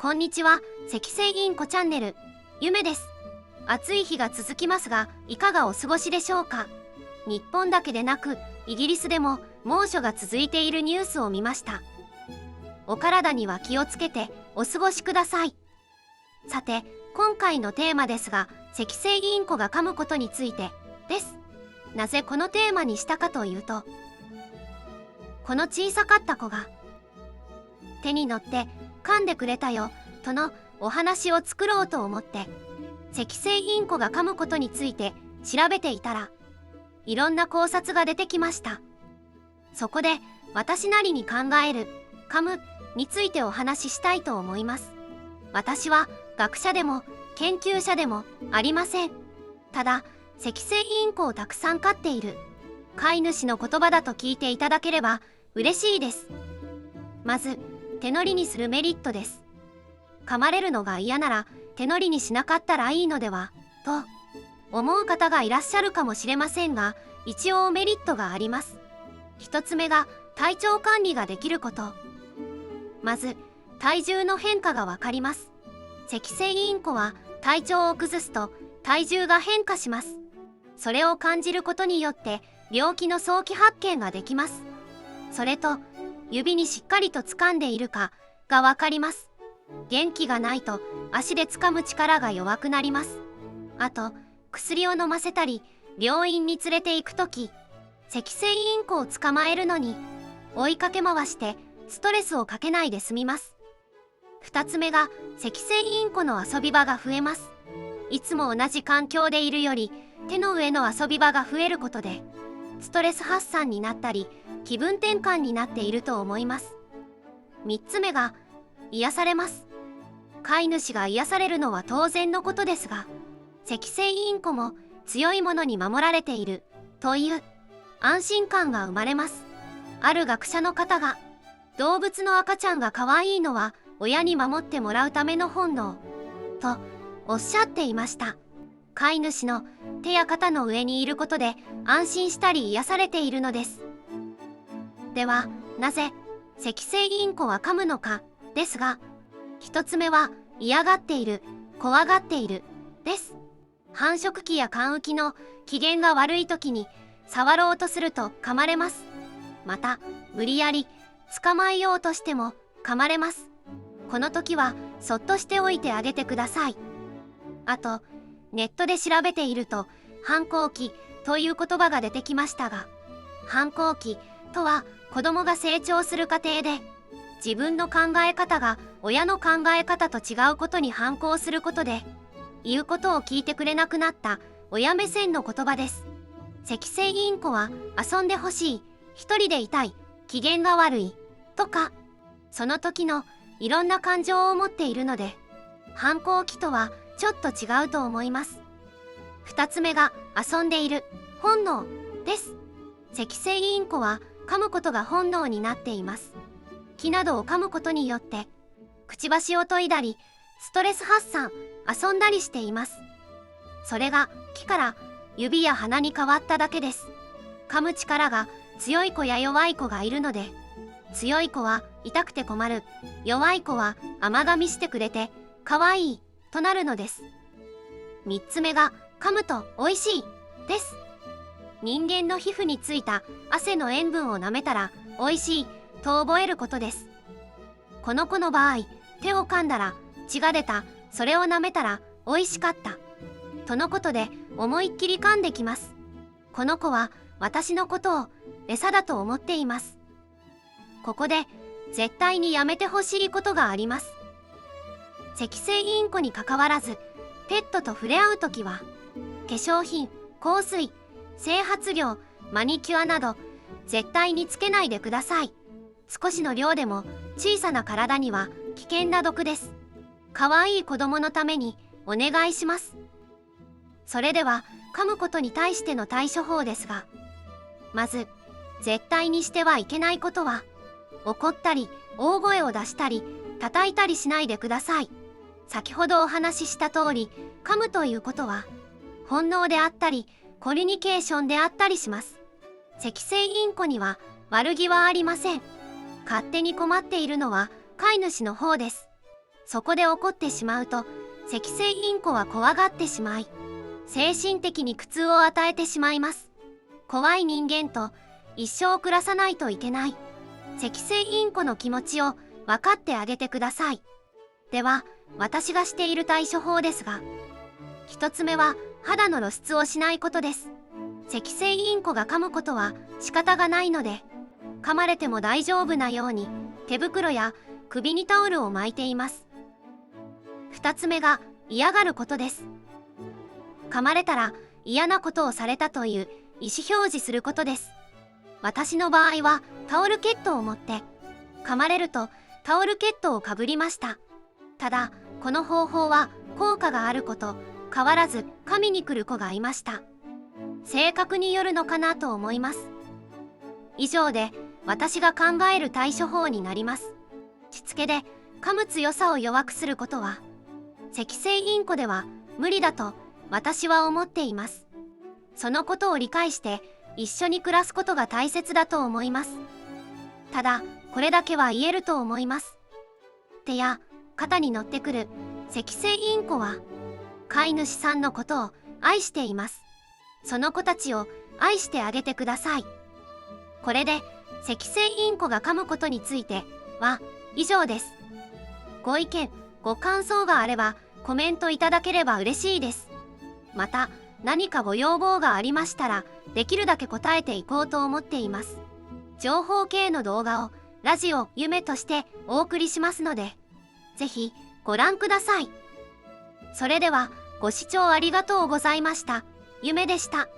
こんにちは、赤星インコチャンネル、ゆめです。暑い日が続きますが、いかがお過ごしでしょうか。日本だけでなく、イギリスでも猛暑が続いているニュースを見ました。お体には気をつけてお過ごしください。さて、今回のテーマですが、赤星インコが噛むことについてです。なぜこのテーマにしたかというと、この小さかった子が手に乗って噛んでくれたよとのお話を作ろうと思って、赤星インコが噛むことについて調べていたら、いろんな考察が出てきました。そこで私なりに考える噛むについてお話ししたいと思います。私は学者でも研究者でもありません。ただ赤星インコをたくさん飼っている飼い主の言葉だと聞いていただければ嬉しいです。まず手乗りにするメリットです。噛まれるのが嫌なら手乗りにしなかったらいいのではと思う方がいらっしゃるかもしれませんが、一応メリットがあります。一つ目が体調管理ができること。まず体重の変化がわかります。赤星インコは体調を崩すと体重が変化します。それを感じることによって病気の早期発見ができます。それと指にしっかりと掴んでいるかがわかります。元気がないと足で掴む力が弱くなります。あと薬を飲ませたり病院に連れて行くとき、赤星インコを捕まえるのに追いかけ回してストレスをかけないで済みます。2つ目が赤星インコの遊び場が増えます。いつも同じ環境でいるより手の上の遊び場が増えることでストレス発散になったり気分転換になっていると思います。3つ目が癒されます。飼い主が癒されるのは当然のことですが、赤星インコも強いものに守られているという安心感が生まれます。ある学者の方が、動物の赤ちゃんが可愛いのは親に守ってもらうための本能とおっしゃっていました。飼い主の手や肩の上にいることで安心したり癒されているのです。ではなぜ赤星インコは噛むのかですが、一つ目は嫌がっている、怖がっているです。繁殖期や寒雨期の機嫌が悪い時に触ろうとすると噛まれます。また無理やり捕まえようとしても噛まれます。この時はそっとしておいてあげてください。あとネットで調べていると反抗期という言葉が出てきましたが、反抗期とは子供が成長する過程で自分の考え方が親の考え方と違うことに反抗することで言うことを聞いてくれなくなった親目線の言葉です。赤星インコは遊んでほしい、一人でいたい、機嫌が悪いとか、その時のいろんな感情を持っているので反抗期とはちょっと違うと思います。2つ目が遊んでいる本能です。赤星インコは噛むことが本能になっています。木などを噛むことによってくちばしを研いだりストレス発散、遊んだりしています。それが木から指や鼻に変わっただけです。噛む力が強い子や弱い子がいるので、強い子は痛くて困る、弱い子は甘噛みしてくれて可愛いとなるのです。3つ目が噛むと美味しいです。人間の皮膚についた汗の塩分を舐めたら美味しいと覚えることです。この子の場合、手を噛んだら血が出た、それを舐めたら美味しかったとのことで思いっきり噛んできます。この子は私のことを餌だと思っています。ここで絶対にやめてほしいことがあります。赤星インコにかかわらずペットと触れ合うときは化粧品、香水、整髪料、マニキュアなど絶対につけないでください。少しの量でも小さな体には危険な毒です。可愛い子供のためにお願いします。それでは噛むことに対しての対処法ですが、まず絶対にしてはいけないことは怒ったり大声を出したり叩いたりしないでください。先ほどお話しした通り、噛むということは本能であったりコミュニケーションであったりします。赤星インコには悪気はありません。勝手に困っているのは飼い主の方です。そこで怒ってしまうと、セキセイインコは怖がってしまい、精神的に苦痛を与えてしまいます。怖い人間と一生暮らさないといけない。セキセイインコの気持ちを分かってあげてください。では、私がしている対処法ですが、一つ目は肌の露出をしないことです。セキセイインコが噛むことは仕方がないので、噛まれても大丈夫なように手袋や首にタオルを巻いています。二つ目が嫌がることです。噛まれたら嫌なことをされたという意思表示することです。私の場合はタオルケットを持って噛まれるとタオルケットをかぶりました。ただこの方法は効果があること変わらず噛みに来る子がいました。性格によるのかなと思います。以上で私が考える対処法になります。しつけで噛む強さを弱くすることはセキセイインコでは無理だと私は思っています。そのことを理解して一緒に暮らすことが大切だと思います。ただこれだけは言えると思います。手や肩に乗ってくるセキセイインコは飼い主さんのことを愛しています。その子たちを愛してあげてください。これでセキセイインコが噛むことについては以上です。ご意見ご感想があればコメントいただければ嬉しいです。また何かご要望がありましたらできるだけ答えていこうと思っています。情報系の動画をラジオ夢としてお送りしますので、ぜひご覧ください。それではご視聴ありがとうございました。夢でした。